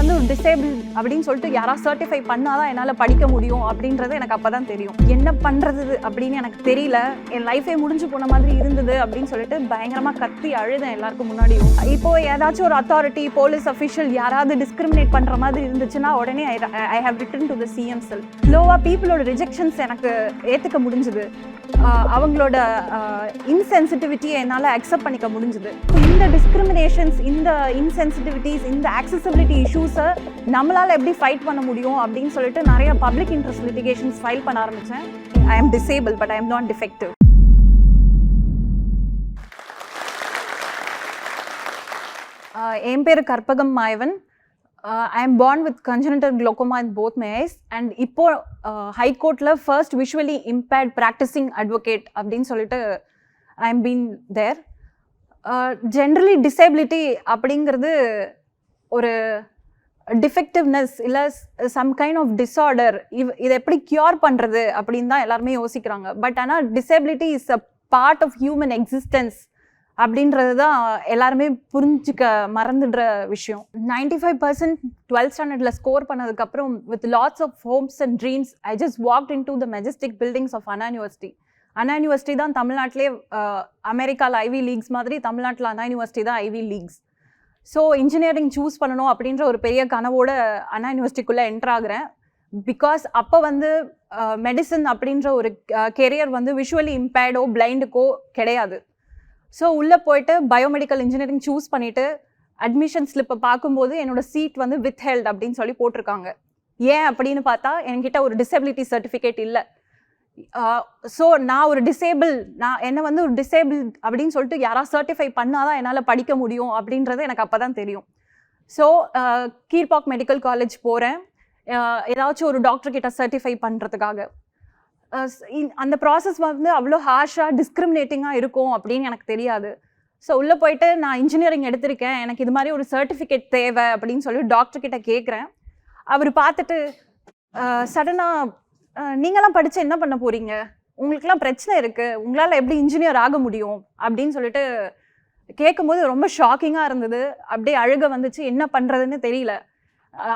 வந்து ஒரு டிசேபிள் அப்படின்னு சொல்லிட்டு யாராவது சர்டிஃபை பண்ணாதான் என்னால் படிக்க முடியும் அப்படின்றது எனக்கு அப்போ தான் தெரியும். என்ன பண்ணுறது அப்படின்னு எனக்கு தெரியல. என் லைஃபே முடிஞ்சு போன மாதிரி இருந்தது அப்படின்னு சொல்லிட்டு பயங்கரமாக கத்தி அழுதேன் எல்லாருக்கும் முன்னாடியும். இப்போ ஏதாச்சும் ஒரு அத்தாரிட்டி, போலீஸ் அஃபிஷியல் யாராவது டிஸ்கிரிமினேட் பண்ணுற மாதிரி இருந்துச்சுன்னா உடனே I have written to the CM cell. ஸ்லோவாக பீப்புளோட ரிஜெக்ஷன்ஸ் எனக்கு ஏற்றுக்க முடிஞ்சுது. அவங்களோட இன்சென்சிட்டிவிட்டியை என்னால் அக்செப்ட் பண்ணிக்க முடிஞ்சுது. இந்த டிஸ்கிரிமினேஷன்ஸ், இந்த இன்சென்சிட்டிவிட்டிஸ், இந்த ஆக்சசிபிலிட்டி இஷ்யூஸை நம்மளால் எப்படி ஃபைட் பண்ண முடியும் அப்படின்னு சொல்லிட்டு நிறைய பப்ளிக் இன்ட்ரெஸ்ட் லிட்டிகேஷன்ஸ் ஃபைல் பண்ண ஆரம்பித்தேன். I am disable but I am not defective. என் பேர் கற்பகம் மாயவன். I am born with congenital glaucoma in both my eyes and இப்போ High Courtல first visually impaired practicing advocate அப்படின்னு சொல்லிட்டு I am been there. Generally disability அப்படிங்கிறது ஒரு டிஃபெக்டிவ்னஸ் இல்லை some kind of disorder. இதை எப்படி கியூர் பண்ணுறது அப்படின்னு தான் எல்லாருமே யோசிக்கிறாங்க. பட் ஆனால் disability is a part of human existence அப்படின்றது தான் எல்லாருமே புரிஞ்சுக்க மறந்துடுற விஷயம். 95% 12th ஸ்டாண்டர்டில் ஸ்கோர் பண்ணதுக்கப்புறம் with lots of hopes and dreams I just walked in to the majestic buildings of Anna University. Anna University தான் தமிழ்நாட்டிலே அமெரிக்காவில் ஐவி லீக்ஸ் மாதிரி தமிழ்நாட்டில் அண்ணா யூனிவர்சிட்டி தான் Ivy Leagues. So engineering choose பண்ணணும் அப்படின்ற ஒரு பெரிய கனவோட அண்ணா யூனிவர்சிட்டிக்குள்ளே என்டர் ஆகுறேன். பிகாஸ் அப்போ வந்து மெடிசன் அப்படின்ற ஒரு கெரியர் வந்து விஷுவலி இம்பேர்டோ பிளைண்டுக்கோ கிடையாது. ஸோ உள்ளே போயிட்டு பயோமெடிக்கல் இன்ஜினியரிங் சூஸ் பண்ணிவிட்டு அட்மிஷன் ஸ்லிப்பை பார்க்கும்போது என்னோடய சீட் வந்து வித் ஹெல்ட் அப்படின்னு சொல்லி போட்டிருக்காங்க. ஏன் அப்படின்னு பார்த்தா என்கிட்ட ஒரு டிசேபிலிட்டி சர்டிஃபிகேட் இல்லை. ஸோ நான் ஒரு என்னை வந்து ஒரு டிசேபிள் அப்படின்னு சொல்லிட்டு யாராவது சர்டிஃபை பண்ணாதான் என்னால் படிக்க முடியும் அப்படின்றது எனக்கு அப்போ தான் தெரியும். ஸோ கீழ்பாக் மெடிக்கல் காலேஜ் போகிறேன் ஏதாச்சும் ஒரு டாக்டர்கிட்ட சர்டிஃபை பண்ணுறதுக்காக. அந்த ப்ராசஸ் வந்து அவ்வளோ ஹார்ஷாக டிஸ்கிரிமினேட்டிங்காக இருக்கும் அப்படின்னு எனக்கு தெரியாது. ஸோ உள்ளே போயிட்டு நான் இன்ஜினியரிங் எடுத்திருக்கேன், எனக்கு இது மாதிரி ஒரு சர்டிஃபிகேட் தேவை அப்படின்னு சொல்லி டாக்டர்கிட்ட கேட்குறேன். அவர் பார்த்துட்டு சடனாக நீங்களாம் படித்து என்ன பண்ண போகிறீங்க, உங்களுக்குலாம் பிரச்சனை இருக்குது, உங்களால் எப்படி இன்ஜினியர் ஆக முடியும் அப்படின்னு சொல்லிட்டு கேட்கும்போது ரொம்ப ஷாக்கிங்காக இருந்தது. அப்படியே அழுக வந்துச்சு, என்ன பண்ணுறதுன்னு தெரியல.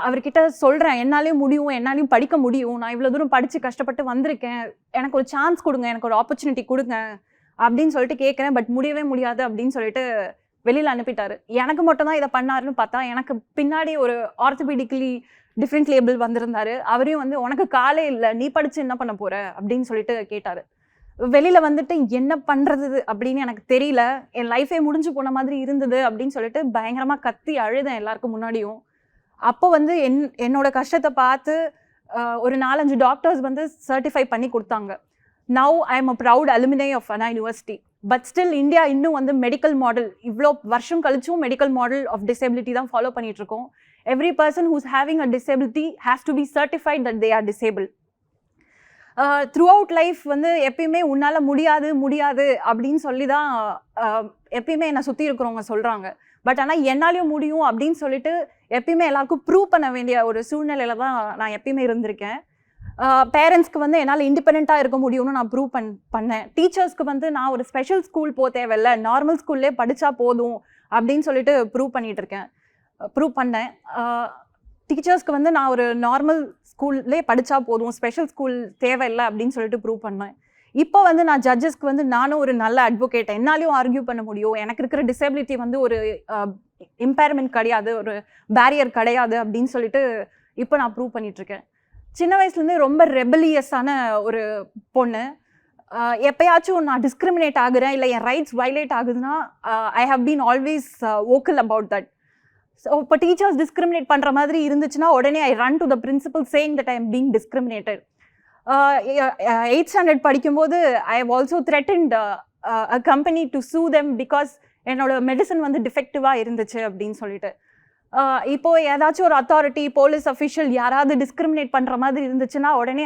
அவர்கிட்ட சொல்கிறேன், என்னாலையும் முடியும், என்னாலையும் படிக்க முடியும், நான் இவ்வளோ தூரம் படித்து கஷ்டப்பட்டு வந்திருக்கேன், எனக்கு ஒரு சான்ஸ் கொடுங்க, எனக்கு ஒரு ஆப்பர்ச்சுனிட்டி கொடுங்க அப்படின்னு சொல்லிட்டு கேட்குறேன். பட் முடியவே முடியாது அப்படின்னு சொல்லிட்டு வெளியில் அனுப்பிட்டாரு. எனக்கு மட்டும் தான் இதை பண்ணாருன்னு பார்த்தா எனக்கு பின்னாடி ஒரு ஆர்த்தோபெடிக்கலி டிஃப்ரெண்ட் லேபிள் வந்திருந்தாரு. அவரையும் வந்து உனக்கு காலே இல்லை, நீ படித்து என்ன பண்ண போகிற அப்படின்னு சொல்லிட்டு கேட்டார். வெளியில் வந்துட்டு என்ன பண்ணுறது அப்படின்னு எனக்கு தெரியல. என் லைஃபே முடிஞ்சு போன மாதிரி இருந்தது அப்படின்னு சொல்லிட்டு பயங்கரமாக கத்தி அழுதேன் எல்லாருக்கும் முன்னாடியும். அப்போ வந்து என்னோட கஷ்டத்தை பார்த்து ஒரு 4-5 டாக்டர்ஸ் வந்து சர்டிஃபை பண்ணி கொடுத்தாங்க. Now I am a proud alumni of Anna University. But still India இன்னும் வந்து மெடிக்கல் மாடல், இவ்வளோ வருஷம் கழிச்சும் மெடிக்கல் மாடல் ஆஃப் டிசேபிலிட்டி தான் ஃபாலோ பண்ணிகிட்ருக்கோம். Every person who's having a disability has to be certified that they are disable. Throughout life வந்து எப்பயுமே உன்னால் முடியாது அப்படின்னு சொல்லி தான் எப்பயுமே என்னை சுற்றி இருக்கிறவங்க சொல்கிறாங்க. பட் ஆனால் என்னாலையும் முடியும் அப்படின்னு சொல்லிட்டு எப்பயுமே எல்லாருக்கும் ப்ரூவ் பண்ண வேண்டிய ஒரு சூழ்நிலையில தான் நான் எப்பயுமே இருந்திருக்கேன். பேரண்ட்ஸ்க்கு வந்து என்னால் இண்டிபெண்ட்டாக இருக்க முடியும்னு நான் ப்ரூவ் பண்ணேன். டீச்சர்ஸ்க்கு வந்து நான் ஒரு ஸ்பெஷல் ஸ்கூல் தேவையில்லை, நார்மல் ஸ்கூல்லே படித்தா போதும் அப்படின்னு சொல்லிட்டு ப்ரூவ் பண்ணேன். டீச்சர்ஸ்க்கு வந்து நான் ஒரு நார்மல் ஸ்கூல்லே படித்தா போதும், ஸ்பெஷல் ஸ்கூல் தேவையில்லை அப்படின்னு சொல்லிட்டு ப்ரூவ் பண்ணேன். இப்போ வந்து நான் ஜட்ஜஸ்க்கு வந்து நானும் ஒரு நல்ல அட்வொகேட், என்னாலையும் ஆர்கியூ பண்ண முடியும், எனக்கு இருக்கிற டிசேபிலிட்டி வந்து ஒரு இம்பேர்மெண்ட் கிடையாது, ஒரு பேரியர் கிடையாது அப்படின்னு சொல்லிட்டு இப்போ நான் ப்ரூவ் பண்ணிகிட்ருக்கேன். சின்ன வயசுலேருந்தே ரொம்ப ரெபலியஸான ஒரு பொண்ணு. எப்போயாச்சும் நான் டிஸ்கிரிமினேட் ஆகுறேன் இல்லை என் ரைட்ஸ் வயலேட் ஆகுதுன்னா I have been always vocal about that. So இப்போ டீச்சர்ஸ் டிஸ்கிரிமினேட் பண்ணுற மாதிரி இருந்துச்சுன்னா உடனே I run to the principal saying that I am being discriminated. 8th standard படிக்கும்போது I have also threatened a company to sue them because என்னோட medicine வந்து டிஃபெக்டிவாக இருந்துச்சு அப்படின்னு சொல்லிட்டு. இப்போது ஏதாச்சும் ஒரு அத்தாரிட்டி, போலீஸ் அஃபிஷியல் யாராவது டிஸ்கிரிமினேட் பண்ணுற மாதிரி இருந்துச்சுன்னா உடனே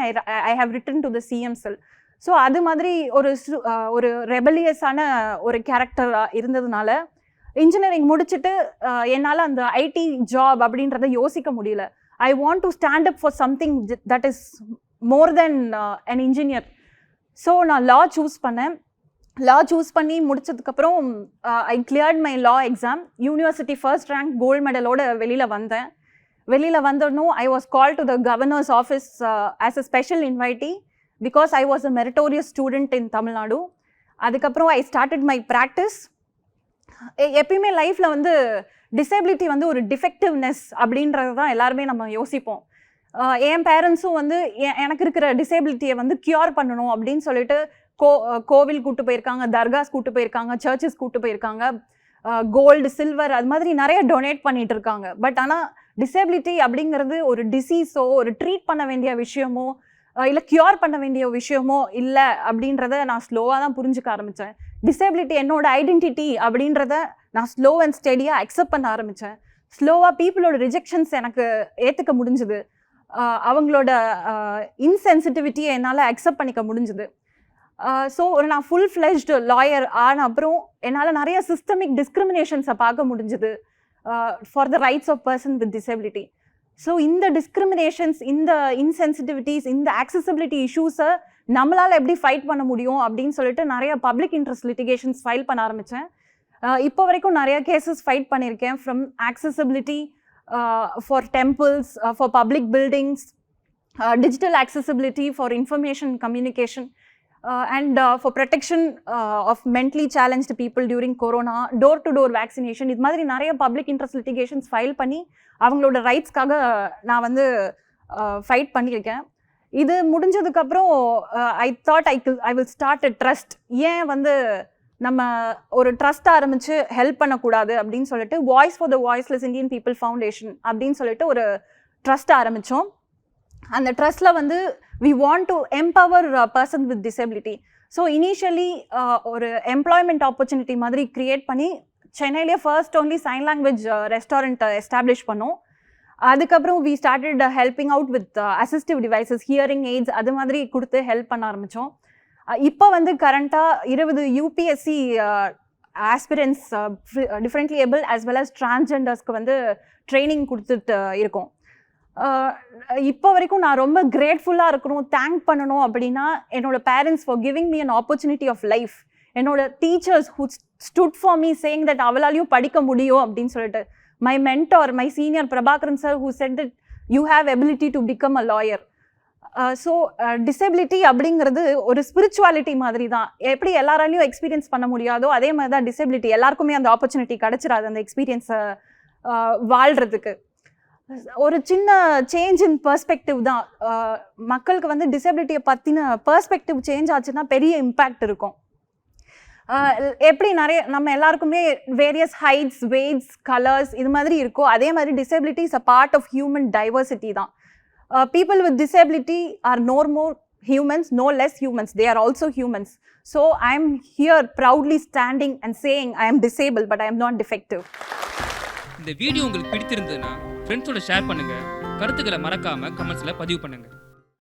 I have written to the CM cell. So அது மாதிரி ஒரு ரெபலியஸான ஒரு கேரக்டராக இருந்ததுனால இன்ஜினியரிங் முடிச்சுட்டு என்னால் அந்த ஐடி ஜாப் அப்படின்றத யோசிக்க முடியல. I want to stand up for something that is more than an engineer. So நான் லா சூஸ் பண்ணி முடிச்சதுக்கப்புறம் I cleared my law exam. University first rank gold மெடலோட வெளியில் வந்தேன். வெளியில் வந்தோடனும் I was call to the governor's office as a special invitee because I was a meritorious student in Tamil Nadu. அதுக்கப்புறம் I started my practice. எப்பயுமே லைஃப்பில் வந்து disability வந்து ஒரு டிஃபெக்டிவ்னஸ் அப்படின்றது தான் எல்லாருமே நம்ம யோசிப்போம். என் பேரண்ட்ஸும் வந்து எனக்கு இருக்கிற டிசேபிலிட்டியை வந்து க்யூர் பண்ணணும் அப்படின்னு சொல்லிட்டு கோவில் கூட்டு போயிருக்காங்க, தர்காஸ் கூட்டு போயிருக்காங்க, சர்ச்சஸ் கூட்டு போயிருக்காங்க, கோல்டு சில்வர் அது மாதிரி நிறைய டொனேட் பண்ணிட்டு இருக்காங்க. பட் ஆனால் டிசேபிலிட்டி அப்படிங்கிறது ஒரு டிசீஸோ ஒரு ட்ரீட் பண்ண வேண்டிய விஷயமோ இல்லை க்யூர் பண்ண வேண்டிய விஷயமோ இல்லை அப்படின்றத நான் ஸ்லோவாக தான் புரிஞ்சுக்க ஆரம்பித்தேன். டிசேபிலிட்டி என்னோட ஐடென்டிட்டி அப்படின்றத நான் ஸ்லோ அண்ட் ஸ்டெடியாக அக்செப்ட் பண்ண ஆரம்பித்தேன். ஸ்லோவாக பீப்புளோட ரிஜெக்ஷன்ஸ் எனக்கு ஏற்றுக்க முடிஞ்சுது. அவங்களோட இன்சென்சிட்டிவிட்டியை என்னால் அக்செப்ட் பண்ணிக்க முடிஞ்சுது. ஸோ நான் ஃபுல் ஃப்ளெஜ்டு லாயர் ஆன அப்புறம் என்னால் நிறைய சிஸ்டமிக் டிஸ்கிரிமினேஷன்ஸை பார்க்க முடிஞ்சுது for the rights of person with disability. So இந்த டிஸ்கிரிமினேஷன்ஸ், இந்த இன்சென்சிட்டிவிட்டிஸ், இந்த ஆக்சசிபிலிட்டி இஷ்யூஸை நம்மளால் எப்படி ஃபைட் பண்ண முடியும் அப்படின்னு சொல்லிட்டு நிறைய பப்ளிக் இன்ட்ரெஸ்ட் லிட்டிகேஷன்ஸ் ஃபைல் பண்ண ஆரம்பித்தேன். இப்போ வரைக்கும் நிறைய கேசஸ் ஃபைட் பண்ணியிருக்கேன். From accessibility for temples, for public buildings, digital accessibility for information communication, and for protection of mentally challenged people during corona, door-to-door vaccination. இது மாதிரி நிறைய பப்ளிக் இன்ட்ரெஸ்ட் லிட்டிகேஷன்ஸ் ஃபைல் பண்ணி அவங்களோட ரைட்ஸ்க்காக நான் வந்து ஃபைட் பண்ணியிருக்கேன். இது முடிஞ்சதுக்கப்புறம் I thought I will start a trust. ஏன் வந்து நம்ம ஒரு ட்ரஸ்ட் ஆரம்பித்து ஹெல்ப் பண்ணக்கூடாது அப்படின்னு சொல்லிட்டு voice for the voiceless Indian people foundation அப்படின்னு சொல்லிட்டு ஒரு ட்ரஸ்ட் ஆரம்பித்தோம். அந்த ட்ரஸ்ட்டில் வந்து we want to empower person with disability. So initially ஒரு எம்ப்ளாய்மெண்ட் ஆப்பர்ச்சுனிட்டி மாதிரி க்ரியேட் பண்ணி சென்னையிலேயே first only sign language restaurant establish பண்ணோம். அதுக்கப்புறம் we started helping out with assistive devices, hearing aids அது மாதிரி கொடுத்து ஹெல்ப் பண்ண ஆரம்பித்தோம். இப்போ வந்து கரண்ட்டாக 20 UPSC aspirants differently able as well as டிரான்ஸ்ஜெண்டர்ஸ்க்கு வந்து ட்ரைனிங் கொடுத்துட்டு இருக்கோம். இப்போ வரைக்கும் நான் ரொம்ப கிரேட்ஃபுல்லாக இருக்கணும், தேங்க் பண்ணணும் அப்படின்னா என்னோட parents for giving me an opportunity of life, என்னோட teachers who stood for me saying that அவளாலையும் படிக்க முடியும் அப்படின்னு சொல்லிட்டு, my mentor my senior Prabhakaran sir who said that you have ability to become a lawyer. So disability அப்படிங்கிறது ஒரு spirituality மாதிரி தான். எப்படி எல்லாராலையும் எக்ஸ்பீரியன்ஸ் பண்ண முடியாதோ அதே மாதிரி தான் டிசேபிலிட்டி. எல்லாருக்குமே அந்த ஆப்பர்ச்சுனிட்டி கிடச்சிடாது அந்த எக்ஸ்பீரியன்ஸை வாழ்கிறதுக்கு. ஒரு சின்ன சேஞ்ச் இன் பெர்ஸ்பெக்டிவ் தான். மக்களுக்கு வந்து டிசேபிலிட்டியை பற்றின பெர்ஸ்பெக்டிவ் சேஞ்ச் ஆச்சுன்னா பெரிய இம்பேக்ட் இருக்கும். எப்படி நிறைய நம்ம எல்லாருக்குமே வேரியஸ் ஹைட்ஸ், வெயிட்ஸ், கலர்ஸ் இது மாதிரி இருக்கோ அதே மாதிரி disability is a part of human diversity தான். People with disability are no more humans, no less humans. They are also humans. So I am here proudly standing and saying I am disabled, but I am not defective. இந்த video உங்களுக்கு பிடித்திருந்ததுன்னா ஃப்ரெண்ட்ஸோட share பண்ணுங்க. கருத்துக்களை மறக்காம கமெண்ட்ஸ்ல பதிவு பண்ணுங்க.